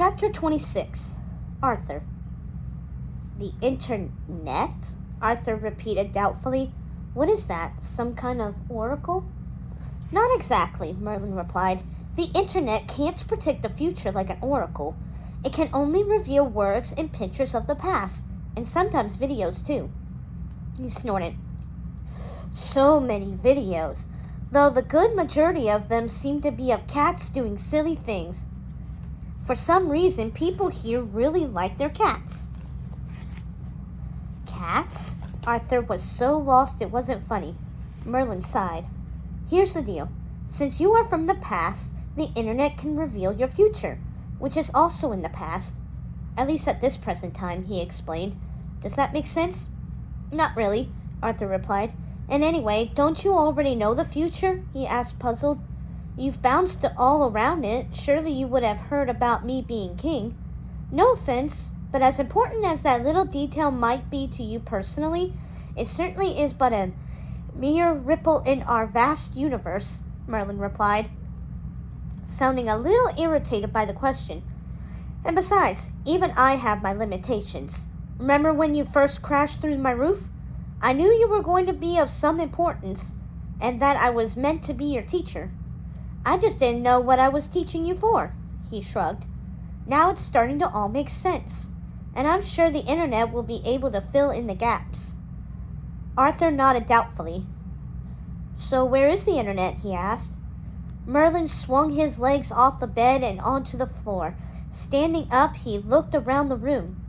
Chapter 26. Arthur. The internet? Arthur repeated doubtfully. What is that? Some kind of oracle? Not exactly, Merlin replied. The internet can't predict the future like an oracle. It can only reveal words and pictures of the past, and sometimes videos too. He snorted. So many videos, though the good majority of them seem to be of cats doing silly things. For some reason, people here really like their cats. Cats? Arthur was so lost it wasn't funny. Merlin sighed. Here's the deal. Since you are from the past, the internet can reveal your future, which is also in the past. At least at this present time, he explained. Does that make sense? Not really, Arthur replied. And anyway, don't you already know the future? He asked, puzzled. You've bounced all around it. Surely you would have heard about me being king. No offense, but as important as that little detail might be to you personally, it certainly is but a mere ripple in our vast universe, Merlin replied, sounding a little irritated by the question. And besides, even I have my limitations. Remember when you first crashed through my roof? I knew you were going to be of some importance, and that I was meant to be your teacher. I just didn't know what I was teaching you for, he shrugged. Now it's starting to all make sense, and I'm sure the internet will be able to fill in the gaps. Arthur nodded doubtfully. So where is the internet? He asked. Merlin swung his legs off the bed and onto the floor. Standing up, he looked around the room.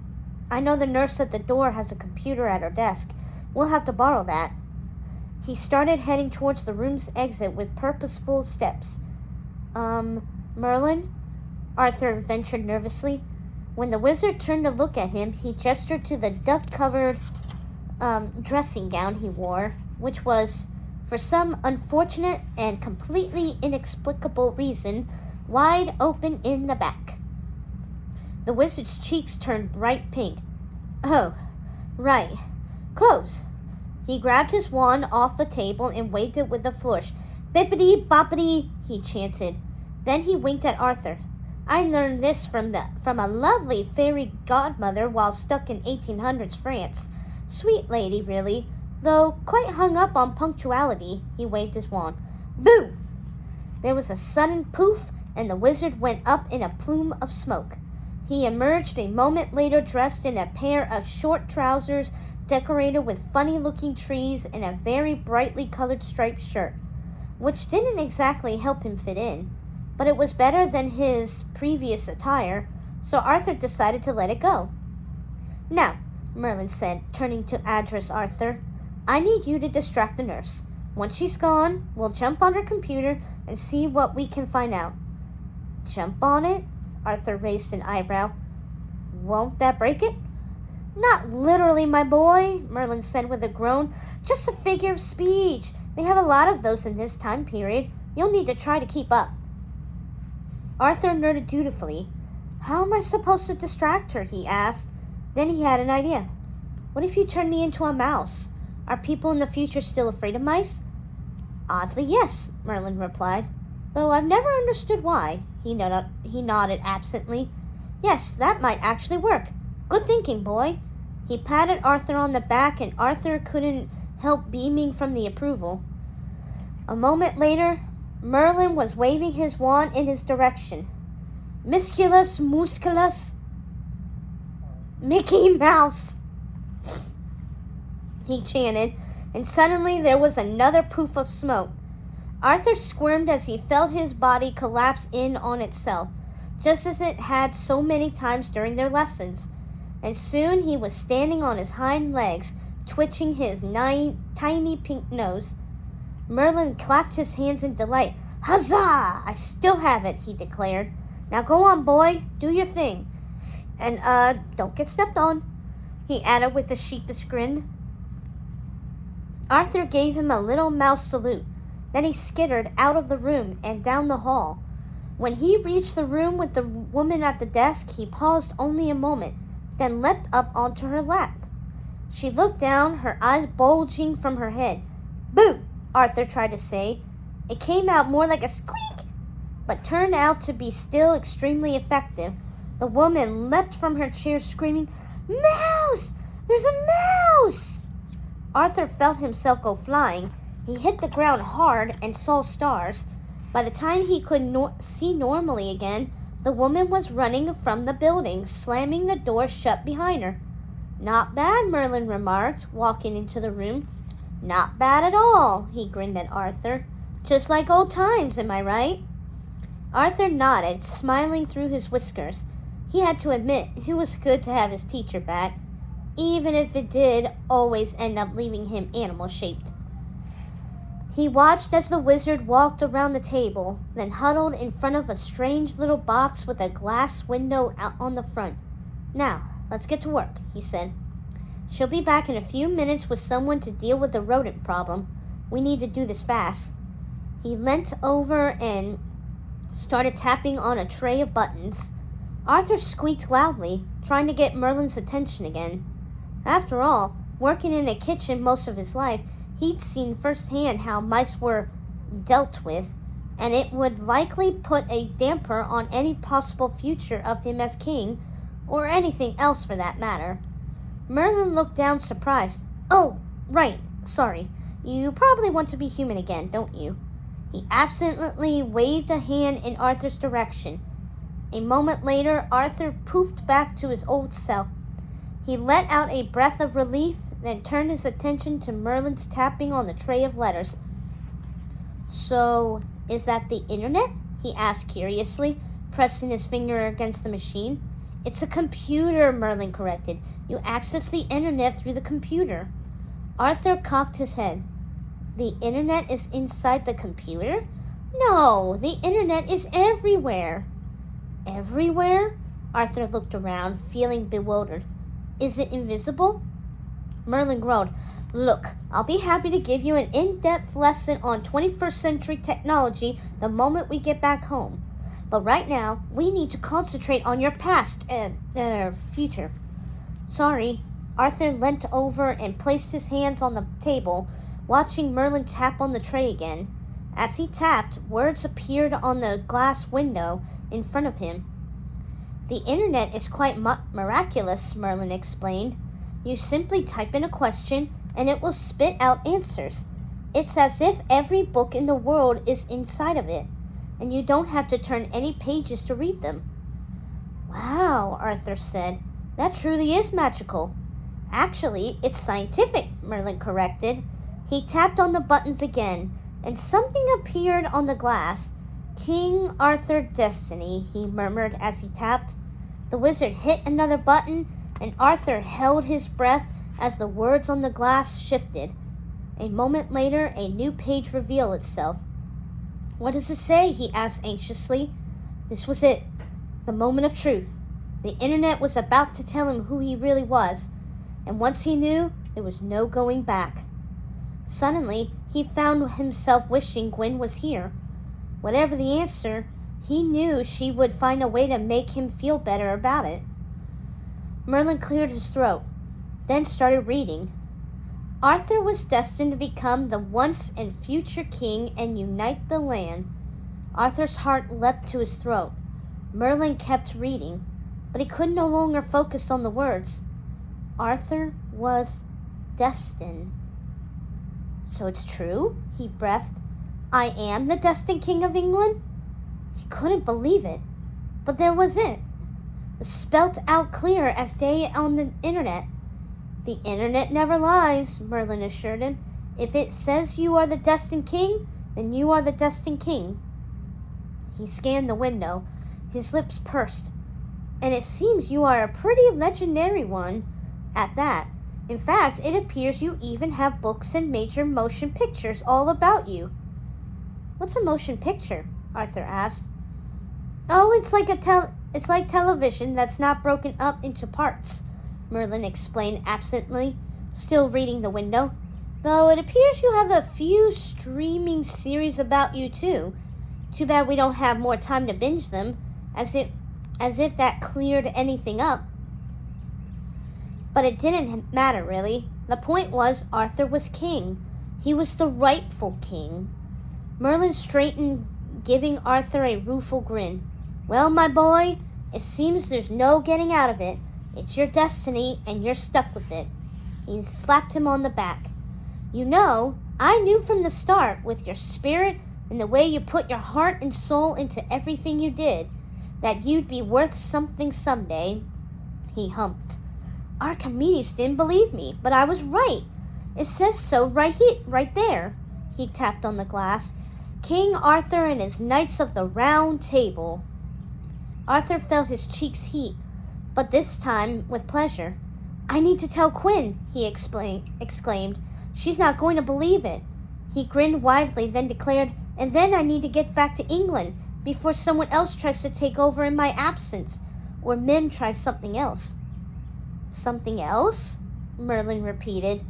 I know the nurse at the door has a computer at her desk. We'll have to borrow that. He started heading towards the room's exit with purposeful steps. Merlin? Arthur ventured nervously. When the wizard turned to look at him, he gestured to the duck-covered dressing gown he wore, which was, for some unfortunate and completely inexplicable reason, wide open in the back. The wizard's cheeks turned bright pink. Oh, right. Clothes. He grabbed his wand off the table and waved it with a flourish. Bippity boppity, he chanted. Then he winked at Arthur. I learned this from a lovely fairy godmother while stuck in 1800s France. Sweet lady, really, though quite hung up on punctuality. He waved his wand. Boo! There was a sudden poof, and the wizard went up in a plume of smoke. He emerged a moment later dressed in a pair of short trousers decorated with funny-looking trees and a very brightly colored striped shirt, which didn't exactly help him fit in, but it was better than his previous attire, so Arthur decided to let it go. Now, Merlin said, turning to address Arthur, I need you to distract the nurse. Once she's gone, we'll jump on her computer and see what we can find out. Jump on it? Arthur raised an eyebrow. Won't that break it? Not literally, my boy, Merlin said with a groan. Just a figure of speech. They have a lot of those in this time period. You'll need to try to keep up. Arthur nodded dutifully. How am I supposed to distract her? He asked. Then he had an idea. What if you turn me into a mouse? Are people in the future still afraid of mice? Oddly, yes, Merlin replied. Though I've never understood why. He nodded absently. Yes, that might actually work. Good thinking, boy. He patted Arthur on the back, and Arthur couldn't help beaming from the approval. A moment later, Merlin was waving his wand in his direction. Musculus musculus Mickey Mouse, he chanted, and suddenly there was another poof of smoke. Arthur squirmed as he felt his body collapse in on itself, just as it had so many times during their lessons. And soon he was standing on his hind legs, twitching his tiny pink nose. Merlin clapped his hands in delight. Huzzah! I still have it, he declared. Now go on, boy. Do your thing. And, don't get stepped on, he added with a sheepish grin. Arthur gave him a little mouse salute. Then he skittered out of the room and down the hall. When he reached the room with the woman at the desk, he paused only a moment, then leapt up onto her lap. She looked down, her eyes bulging from her head. Boo! Arthur tried to say. It came out more like a squeak, but turned out to be still extremely effective, The woman leapt from her chair screaming, "Mouse! There's a mouse!" Arthur felt himself go flying. He hit the ground hard and saw stars. By the time he could see normally again, the woman was running from the building, slamming the door shut behind her. "Not bad," Merlin remarked, walking into the room. "Not bad at all," he grinned at Arthur. "Just like old times, am I right?" Arthur nodded, smiling through his whiskers. He had to admit it was good to have his teacher back, even if it did always end up leaving him animal-shaped. He watched as the wizard walked around the table, then huddled in front of a strange little box with a glass window out on the front. "Now, let's get to work," he said. "She'll be back in a few minutes with someone to deal with the rodent problem. We need to do this fast." He leant over and started tapping on a tray of buttons. Arthur squeaked loudly, trying to get Merlin's attention again. After all, working in a kitchen most of his life, he'd seen firsthand how mice were dealt with, and it would likely put a damper on any possible future of him as king, or anything else for that matter. Merlin looked down surprised. "Oh, right, sorry. You probably want to be human again, don't you?" He absently waved a hand in Arthur's direction. A moment later, Arthur poofed back to his old self. He let out a breath of relief, then turned his attention to Merlin's tapping on the tray of letters. "So, is that the internet?" he asked curiously, pressing his finger against the machine. "It's a computer," Merlin corrected. "You access the internet through the computer." Arthur cocked his head. "The internet is inside the computer?" "No, the internet is everywhere." "Everywhere?" Arthur looked around, feeling bewildered. "Is it invisible?" Merlin groaned. "Look, I'll be happy to give you an in-depth lesson on 21st century technology the moment we get back home. But right now, we need to concentrate on your future." "Sorry." Arthur leant over and placed his hands on the table, watching Merlin tap on the tray again. As he tapped, words appeared on the glass window in front of him. "The internet is quite miraculous," Merlin explained. "You simply type in a question, and it will spit out answers. It's as if every book in the world is inside of it, and you don't have to turn any pages to read them." "Wow," Arthur said. "That truly is magical." "Actually, it's scientific," Merlin corrected. He tapped on the buttons again, and something appeared on the glass. "King Arthur Destiny," he murmured as he tapped. The wizard hit another button, and Arthur held his breath as the words on the glass shifted. A moment later, a new page revealed itself. "What does it say?" he asked anxiously. This was it, the moment of truth. The internet was about to tell him who he really was, and once he knew, there was no going back. Suddenly, he found himself wishing Gwen was here. Whatever the answer, he knew she would find a way to make him feel better about it. Merlin cleared his throat, then started reading. Arthur was destined to become the once and future king and unite the land. Arthur's heart leapt to his throat. Merlin kept reading, but he could no longer focus on the words. Arthur was destined. "So it's true?" he breathed. "I am the destined king of England?" He couldn't believe it, but there was it, spelt out clear as day on the internet. "The internet never lies," Merlin assured him. "If it says you are the destined king, then you are the destined king." He scanned the window. His lips pursed. "And it seems you are a pretty legendary one at that. In fact, it appears you even have books and major motion pictures all about you." "What's a motion picture?" Arthur asked. "Oh, it's like television that's not broken up into parts," Merlin explained absently, still reading the window. "Though it appears you have a few streaming series about you too. Too bad we don't have more time to binge them, as if that cleared anything up." But it didn't matter, really. The point was, Arthur was king. He was the rightful king. Merlin straightened, giving Arthur a rueful grin. "Well, my boy, It seems there's no getting out of it. It's your destiny, and you're stuck with it. He slapped him on the back. You know, I knew from the start, with your spirit and the way you put your heart and soul into everything you did, that you'd be worth something someday. He humped. Archimedes didn't believe me, but I was right. It says so right there. He tapped on the glass. King Arthur and his Knights of the Round Table. Arthur felt his cheeks heat, but this time with pleasure. I need to tell Quinn, he exclaimed. She's not going to believe it. He grinned widely, then declared, and then I need to get back to England before someone else tries to take over in my absence, or Mim tries something else. Something else? Merlin repeated,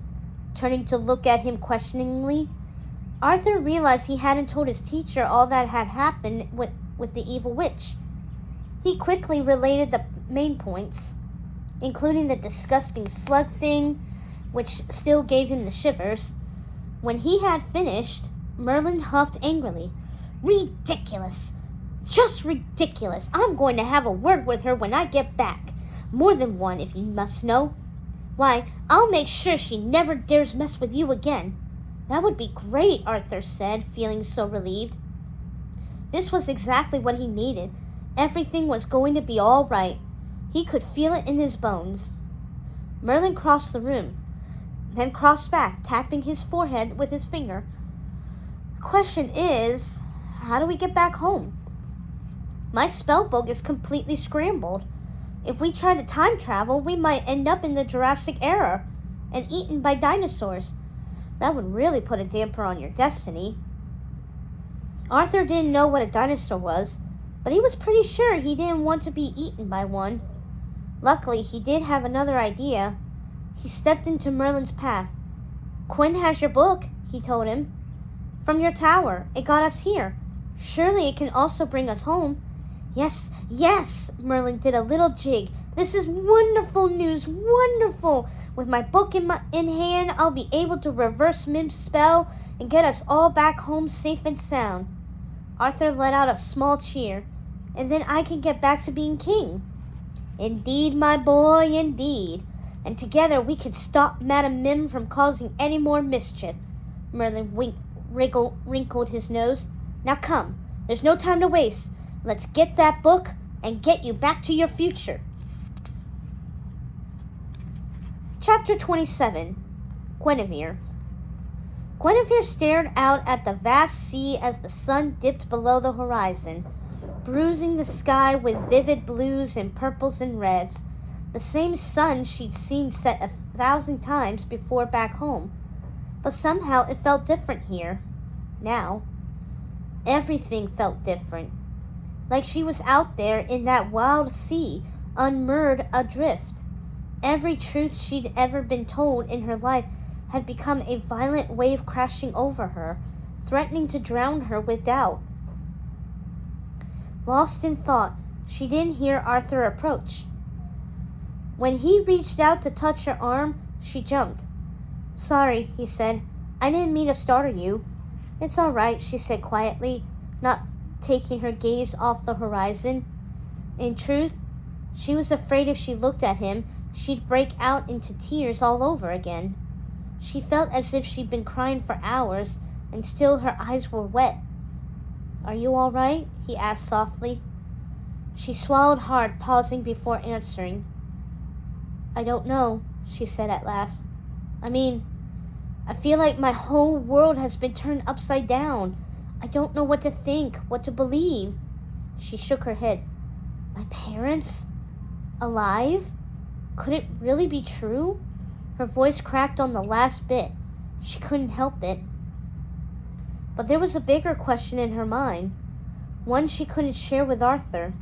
turning to look at him questioningly. Arthur realized he hadn't told his teacher all that had happened with the evil witch. He quickly related the main points, including the disgusting slug thing, which still gave him the shivers. When he had finished, Merlin huffed angrily. Ridiculous! Just ridiculous! I'm going to have a word with her when I get back. More than one, if you must know. Why, I'll make sure she never dares mess with you again. That would be great, Arthur said, feeling so relieved. This was exactly what he needed. Everything was going to be all right. He could feel it in his bones. Merlin crossed the room, then crossed back, tapping his forehead with his finger. The question is, how do we get back home? My spellbook is completely scrambled. If we try to time travel, we might end up in the Jurassic era and eaten by dinosaurs. That would really put a damper on your destiny. Arthur didn't know what a dinosaur was, but he was pretty sure he didn't want to be eaten by one. Luckily, he did have another idea. He stepped into Merlin's path. Quinn has your book, he told him. From your tower. It got us here. Surely it can also bring us home. Yes, yes, Merlin did a little jig. This is wonderful news, wonderful. With my book in hand, I'll be able to reverse Mim's spell and get us all back home safe and sound. Arthur let out a small cheer. And then I can get back to being king. Indeed, my boy, indeed. And together we can stop Madame Mim from causing any more mischief. Merlin wrinkled his nose. Now come, there's no time to waste. Let's get that book and get you back to your future. Chapter 27. Guinevere. Guinevere stared out at the vast sea as the sun dipped below the horizon, bruising the sky with vivid blues and purples and reds, the same sun she'd seen set 1,000 times before back home. But somehow it felt different here, now. Everything felt different. Like she was out there in that wild sea, unmoored adrift. Every truth she'd ever been told in her life had become a violent wave crashing over her, threatening to drown her with doubt. Lost in thought, she didn't hear Arthur approach. When he reached out to touch her arm, she jumped. Sorry, he said. I didn't mean to startle you. It's all right, she said quietly, not taking her gaze off the horizon. In truth, she was afraid if she looked at him, she'd break out into tears all over again. She felt as if she'd been crying for hours, and still her eyes were wet. Are you all right? He asked softly. She swallowed hard, pausing before answering. I don't know, she said at last. I feel like my whole world has been turned upside down. I don't know what to think, what to believe. She shook her head. My parents? Alive? Could it really be true? Her voice cracked on the last bit. She couldn't help it. But there was a bigger question in her mind, one she couldn't share with Arthur,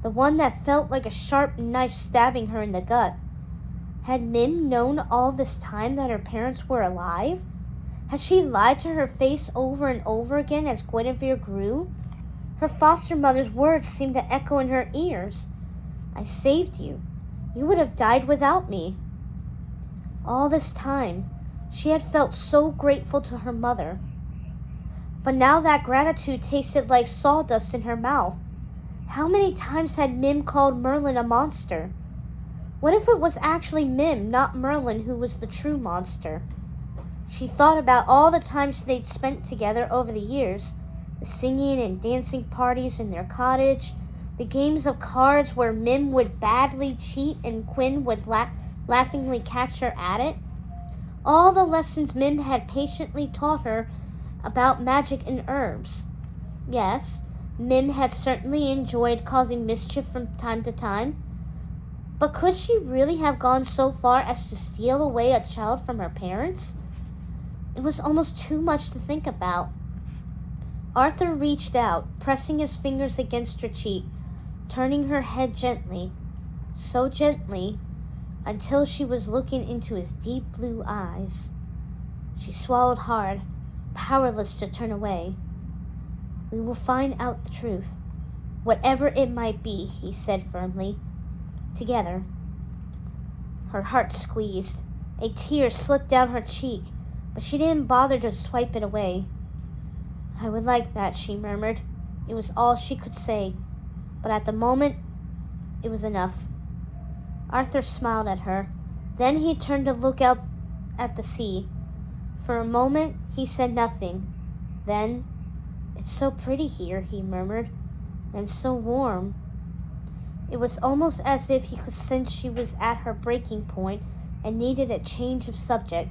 the one that felt like a sharp knife stabbing her in the gut. Had Mim known all this time that her parents were alive? Had she lied to her face over and over again as Guinevere grew? Her foster mother's words seemed to echo in her ears. I saved you. You would have died without me. All this time, she had felt so grateful to her mother. But now that gratitude tasted like sawdust in her mouth. How many times had Mim called Merlin a monster? What if it was actually Mim, not Merlin, who was the true monster? She thought about all the times they'd spent together over the years, the singing and dancing parties in their cottage, the games of cards where Mim would badly cheat and Quinn would laughingly catch her at it. All the lessons Mim had patiently taught her about magic and herbs. Yes, Mim had certainly enjoyed causing mischief from time to time, but could she really have gone so far as to steal away a child from her parents? It was almost too much to think about. Arthur reached out, pressing his fingers against her cheek, turning her head gently, so gently, until she was looking into his deep blue eyes. She swallowed hard, powerless to turn away. "We will find out the truth, whatever it might be," he said firmly. "Together." Her heart squeezed. A tear slipped down her cheek, but she didn't bother to swipe it away. "I would like that," she murmured. It was all she could say, but at the moment, it was enough. Arthur smiled at her. Then he turned to look out at the sea. For a moment, he said nothing. Then, "It's so pretty here," he murmured, "and so warm." It was almost as if he could sense she was at her breaking point and needed a change of subject.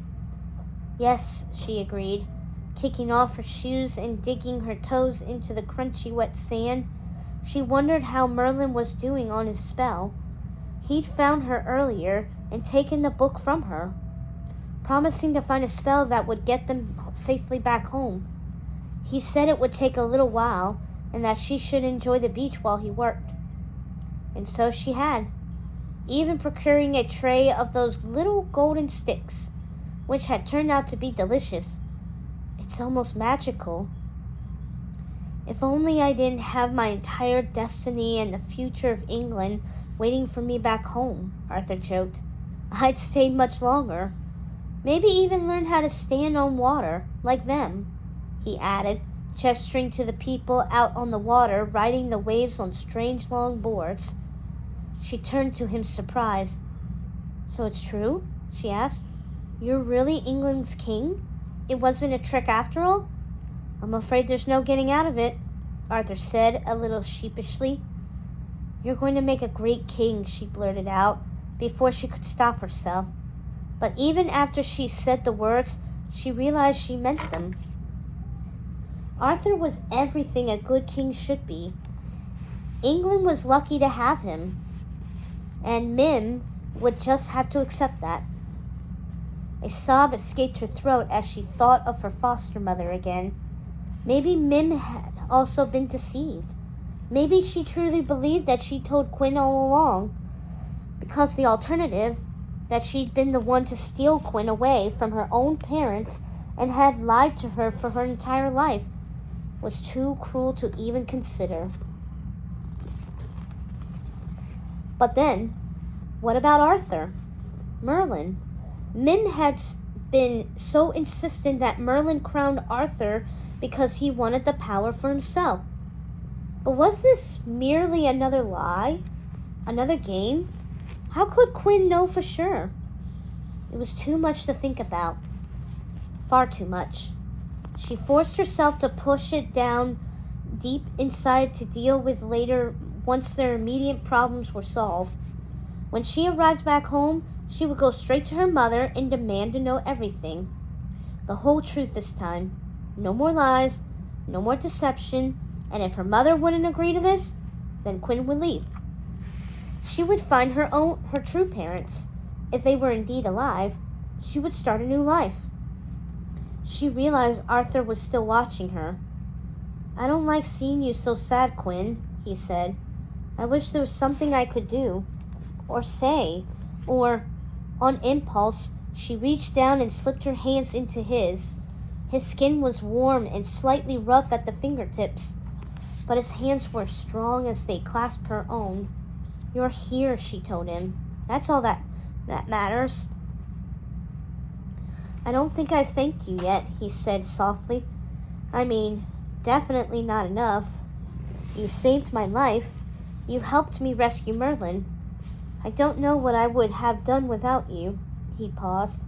"Yes," she agreed, kicking off her shoes and digging her toes into the crunchy wet sand. She wondered how Merlin was doing on his spell. He'd found her earlier and taken the book from her, promising to find a spell that would get them safely back home. He said it would take a little while and that she should enjoy the beach while he worked. And so she had, even procuring a tray of those little golden sticks, which had turned out to be delicious. It's almost magical. "If only I didn't have my entire destiny and the future of England waiting for me back home," Arthur joked. "I'd stayed much longer. Maybe even learn how to stand on water, like them," he added, gesturing to the people out on the water, riding the waves on strange long boards. She turned to him surprised. "So it's true?" she asked. "You're really England's king? It wasn't a trick after all?" "I'm afraid there's no getting out of it," Arthur said, a little sheepishly. "You're going to make a great king," she blurted out, before she could stop herself. But even after she said the words, she realized she meant them. Arthur was everything a good king should be. England was lucky to have him, and Mim would just have to accept that. A sob escaped her throat as she thought of her foster mother again. Maybe Mim had also been deceived. Maybe she truly believed that she told Quinn all along, because the alternative, that she'd been the one to steal Quinn away from her own parents and had lied to her for her entire life, was too cruel to even consider. But then, what about Arthur? Merlin? Mim had been so insistent that Merlin crowned Arthur because he wanted the power for himself. But was this merely another lie? Another game? How could Quinn know for sure? It was too much to think about. Far too much. She forced herself to push it down deep inside to deal with later once their immediate problems were solved. When she arrived back home, she would go straight to her mother and demand to know everything. The whole truth this time. No more lies, no more deception, and if her mother wouldn't agree to this, then Quinn would leave. She would find her true parents. If they were indeed alive, she would start a new life. She realized Arthur was still watching her. "I don't like seeing you so sad, Quinn," he said. "I wish there was something I could do, or say, or..." On impulse, she reached down and slipped her hands into his. His skin was warm and slightly rough at the fingertips, but his hands were strong as they clasped her own. "You're here," she told him. "That's all that matters." "I don't think I've thanked you yet," he said softly. "I mean, definitely not enough. You saved my life. You helped me rescue Merlin. I don't know what I would have done without you." He paused.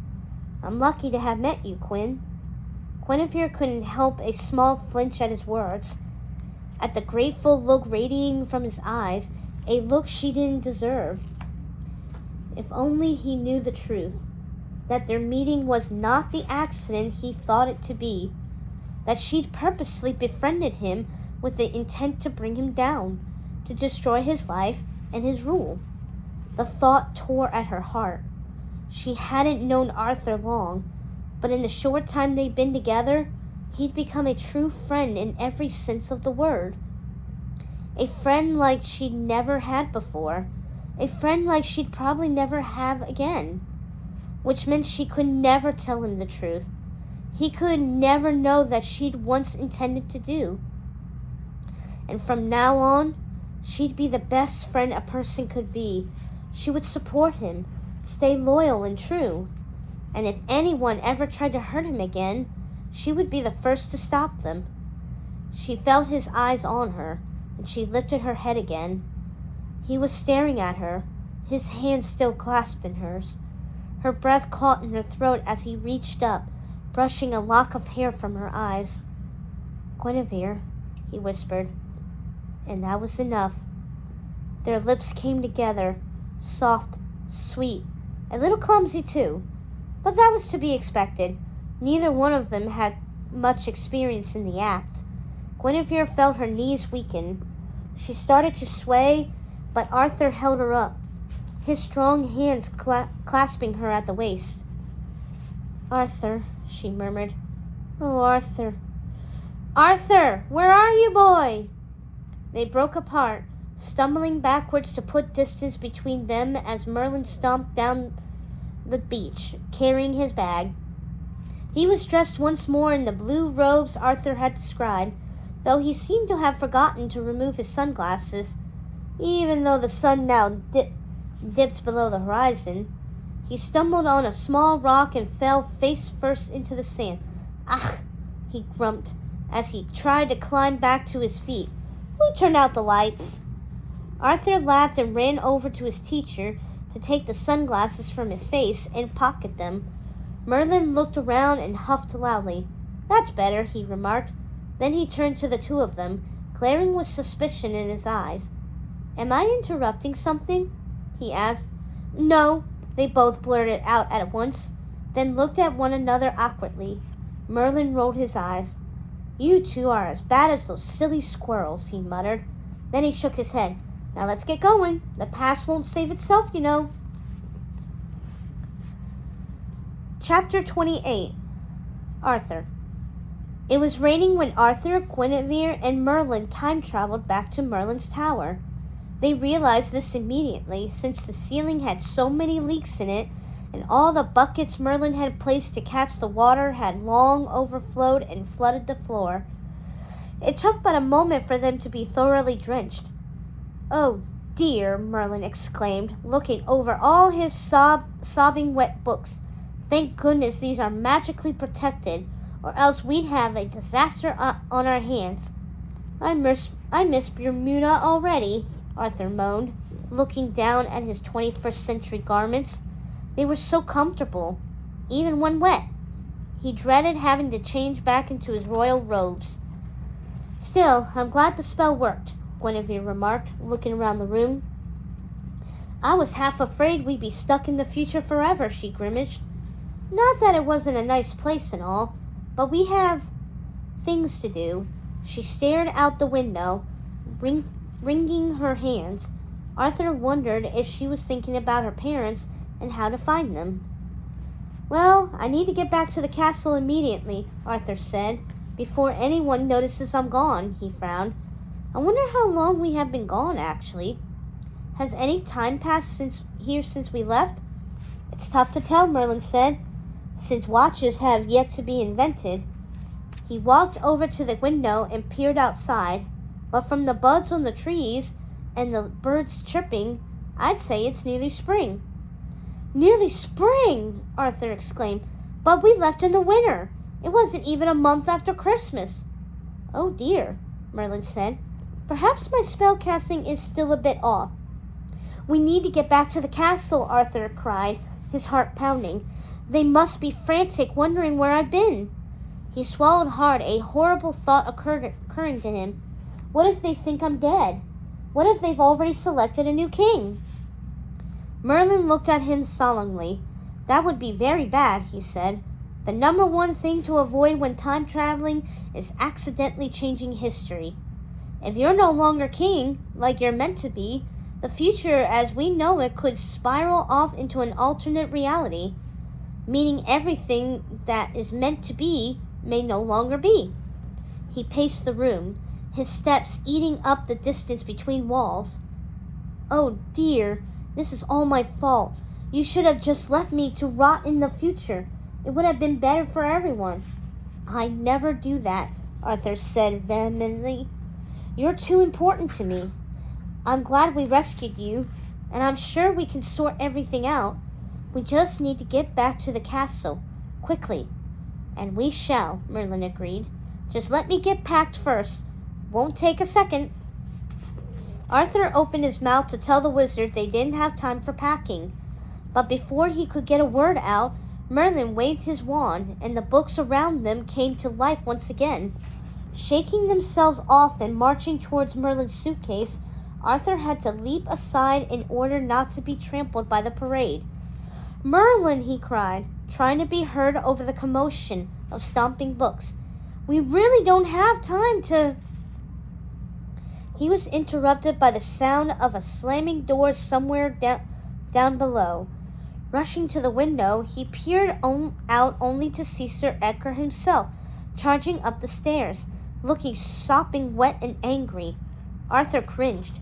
"I'm lucky to have met you, Quinn." Guinevere couldn't help a small flinch at his words, at the grateful look radiating from his eyes, a look she didn't deserve. If only he knew the truth, that their meeting was not the accident he thought it to be, that she'd purposely befriended him with the intent to bring him down, to destroy his life and his rule. The thought tore at her heart. She hadn't known Arthur long, but in the short time they'd been together, he'd become a true friend in every sense of the word. A friend like she'd never had before, a friend like she'd probably never have again, which meant she could never tell him the truth. He could never know that she'd once intended to do. And from now on, she'd be the best friend a person could be. She would support him, stay loyal and true. And if anyone ever tried to hurt him again, she would be the first to stop them. She felt his eyes on her, and she lifted her head again. He was staring at her, his hand still clasped in hers. Her breath caught in her throat as he reached up, brushing a lock of hair from her eyes. "Guinevere," he whispered. And that was enough. Their lips came together, soft, sweet, a little clumsy too. But that was to be expected. Neither one of them had much experience in the act. Guinevere felt her knees weaken. She started to sway, but Arthur held her up, his strong hands clasping her at the waist. "Arthur," she murmured. "Oh, Arthur. Arthur, where are you, boy?" They broke apart, stumbling backwards to put distance between them as Merlin stomped down the beach, carrying his bag. He was dressed once more in the blue robes Arthur had described, though he seemed to have forgotten to remove his sunglasses, even though the sun now dipped below the horizon. He stumbled on a small rock and fell face first into the sand. "Ah!" he grumped as he tried to climb back to his feet. "Who turned out the lights?" Arthur laughed and ran over to his teacher to take the sunglasses from his face and pocket them. Merlin looked around and huffed loudly. "That's better," he remarked. Then he turned to the two of them, glaring with suspicion in his eyes. "Am I interrupting something?" he asked. "No," they both blurted out at once, then looked at one another awkwardly. Merlin rolled his eyes. "You two are as bad as those silly squirrels," he muttered. Then he shook his head. "Now let's get going. The past won't save itself, you know." Chapter 28. Arthur. It was raining when Arthur, Guinevere, and Merlin time-traveled back to Merlin's tower. They realized this immediately, since the ceiling had so many leaks in it, and all the buckets Merlin had placed to catch the water had long overflowed and flooded the floor. It took but a moment for them to be thoroughly drenched. "Oh dear," Merlin exclaimed, looking over all his sobbing wet books. "Thank goodness these are magically protected, or else we'd have a disaster on our hands." I miss Bermuda already," Arthur moaned, looking down at his 21st century garments. They were so comfortable, even when wet. He dreaded having to change back into his royal robes. "Still, I'm glad the spell worked," Guinevere remarked, looking around the room. "I was half afraid we'd be stuck in the future forever," she grimaced. "Not that it wasn't a nice place and all, but we have things to do." She stared out the window, wringing her hands. Arthur wondered if she was thinking about her parents and how to find them. "Well, I need to get back to the castle immediately," Arthur said. "Before anyone notices I'm gone," he frowned. "I wonder how long we have been gone, actually. Has any time passed since we left?" "It's tough to tell," Merlin said, "since watches have yet to be invented." He walked over to the window and peered outside, but from the buds on the trees and the birds chirping, I'd say it's nearly spring. "Nearly spring!" Arthur exclaimed. "But we left in the winter. It wasn't even a month after Christmas." "Oh dear," Merlin said. Perhaps my spellcasting is still a bit off. We need to get back to the castle, Arthur cried, his heart pounding. They must be frantic, wondering where I've been. He swallowed hard, a horrible thought occurring to him. What if they think I'm dead? What if they've already selected a new king? Merlin looked at him solemnly. That would be very bad, he said. The number one thing to avoid when time traveling is accidentally changing history. If you're no longer king, like you're meant to be, the future as we know it could spiral off into an alternate reality, meaning everything that is meant to be may no longer be. He paced the room, his steps eating up the distance between walls. Oh dear, this is all my fault. You should have just left me to rot in the future. It would have been better for everyone. I never do that, Arthur said vehemently. You're too important to me. I'm glad we rescued you, and I'm sure we can sort everything out. We just need to get back to the castle, quickly. And we shall, Merlin agreed. Just let me get packed first. Won't take a second. Arthur opened his mouth to tell the wizard they didn't have time for packing. But before he could get a word out, Merlin waved his wand, and the books around them came to life once again. Shaking themselves off and marching towards Merlin's suitcase, Arthur had to leap aside in order not to be trampled by the parade. Merlin, he cried, trying to be heard over the commotion of stomping books. We really don't have time to... He was interrupted by the sound of a slamming door somewhere down below. Rushing to the window, he peered out only to see Sir Edgar himself, charging up the stairs, looking sopping wet and angry. Arthur cringed.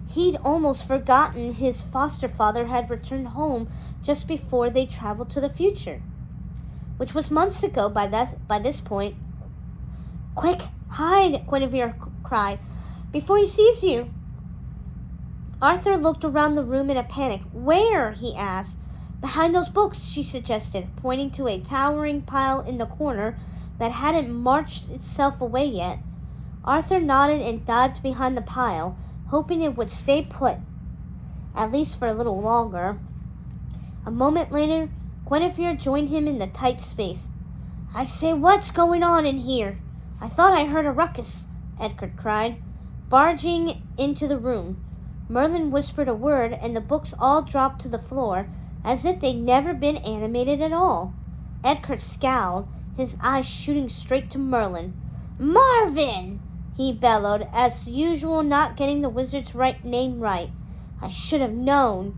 He'd almost forgotten his foster father had returned home just before they traveled to the future, which was months ago by this point. Quick, hide, Guinevere cried, before he sees you. Arthur looked around the room in a panic. Where? He asked. Behind those books, she suggested, pointing to a towering pile in the corner that hadn't marched itself away yet. Arthur nodded and dived behind the pile, hoping it would stay put, at least for a little longer. A moment later, Guinevere joined him in the tight space. I say, what's going on in here? I thought I heard a ruckus, Edgar cried, barging into the room. Merlin whispered a word, and the books all dropped to the floor, as if they'd never been animated at all. Edgar scowled, his eyes shooting straight to Merlin. Marvin! He bellowed, as usual not getting the wizard's name right. I should have known.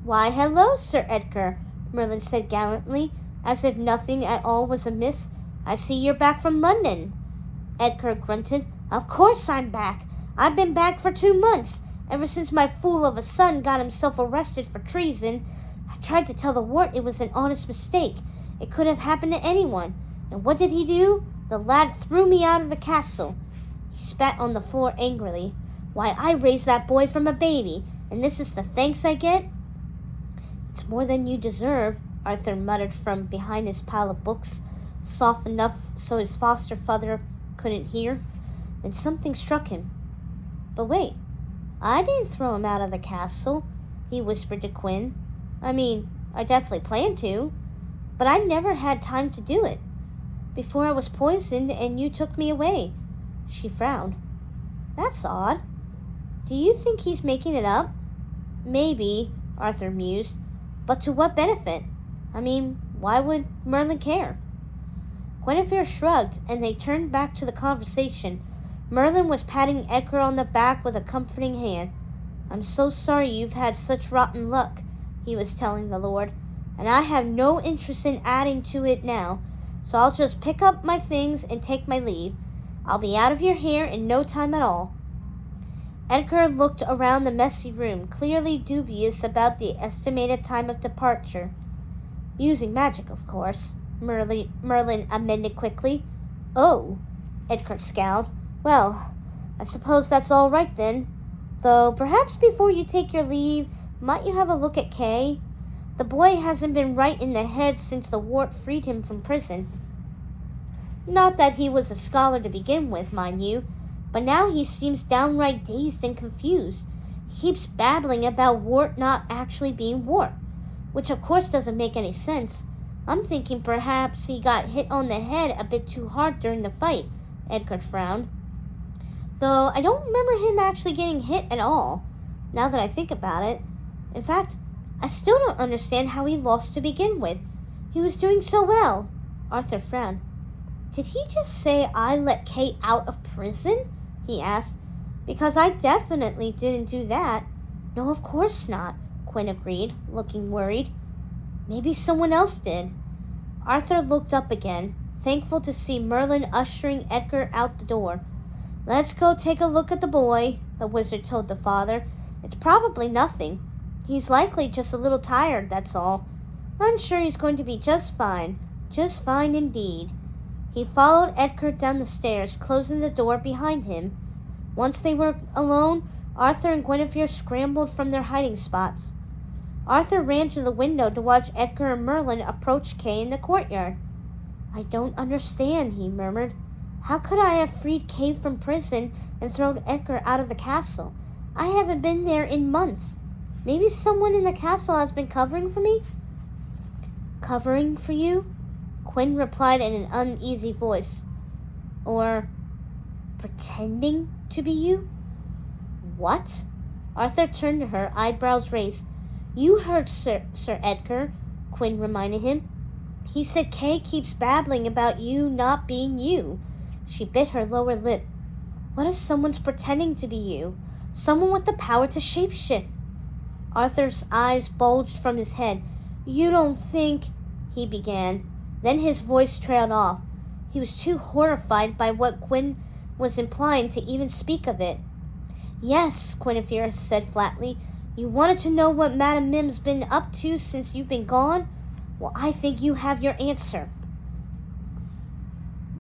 Why, hello, Sir Edgar, Merlin said gallantly, as if nothing at all was amiss. I see you're back from London. Edgar grunted. Of course I'm back. I've been back for 2 months, ever since my fool of a son got himself arrested for treason. I tried to tell the wart it was an honest mistake. It could have happened to anyone. And what did he do? The lad threw me out of the castle. He spat on the floor angrily. Why, I raised that boy from a baby, and this is the thanks I get? It's more than you deserve, Arthur muttered from behind his pile of books, soft enough so his foster father couldn't hear. Then something struck him. But wait, I didn't throw him out of the castle, he whispered to Quinn. I mean, I definitely planned to, but I never had time to do it. Before I was poisoned and you took me away. She frowned. That's odd. Do you think he's making it up? Maybe, Arthur mused, but to what benefit? I mean, why would Merlin care? Guinevere shrugged, and they turned back to the conversation. Merlin was patting Edgar on the back with a comforting hand. I'm so sorry you've had such rotten luck, he was telling the Lord, and I have no interest in adding to it now, so I'll just pick up my things and take my leave. I'll be out of your hair in no time at all. Edgar looked around the messy room, clearly dubious about the estimated time of departure. Using magic, of course, Merlin amended quickly. Oh, Edgar scowled. Well, I suppose that's all right then. Though perhaps before you take your leave, might you have a look at Kay? The boy hasn't been right in the head since the wart freed him from prison. Not that he was a scholar to begin with, mind you. but now he seems downright dazed and confused. He keeps babbling about wart not actually being wart, which of course doesn't make any sense. I'm thinking perhaps he got hit on the head a bit too hard during the fight, Edgar frowned. Though I don't remember him actually getting hit at all, now that I think about it. In fact, I still don't understand how he lost to begin with. He was doing so well. Arthur frowned. Did he just say I let Kay out of prison? He asked. Because I definitely didn't do that. No, of course not, Quinn agreed, looking worried. Maybe someone else did. Arthur looked up again, thankful to see Merlin ushering Edgar out the door. Let's go take a look at the boy, the wizard told the father. It's probably nothing. He's likely just a little tired, that's all. I'm sure he's going to be just fine indeed. He followed Edgar down the stairs, closing the door behind him. Once they were alone, Arthur and Guinevere scrambled from their hiding spots. Arthur ran to the window to watch Edgar and Merlin approach Kay in the courtyard. I don't understand, he murmured. How could I have freed Kay from prison and thrown Edgar out of the castle? I haven't been there in months. Maybe someone in the castle has been covering for me? Covering for you? Quinn replied in an uneasy voice. Or pretending to be you? What? Arthur turned to her, eyebrows raised. You heard Sir Edgar, Quinn reminded him. He said Kay keeps babbling about you not being you. She bit her lower lip. What if someone's pretending to be you? Someone with the power to shapeshift? Arthur's eyes bulged from his head. You don't think... he began. Then his voice trailed off. He was too horrified by what Quinn was implying to even speak of it. Yes, Guinevere said flatly. You wanted to know what Madame Mim's been up to since you've been gone? Well, I think you have your answer.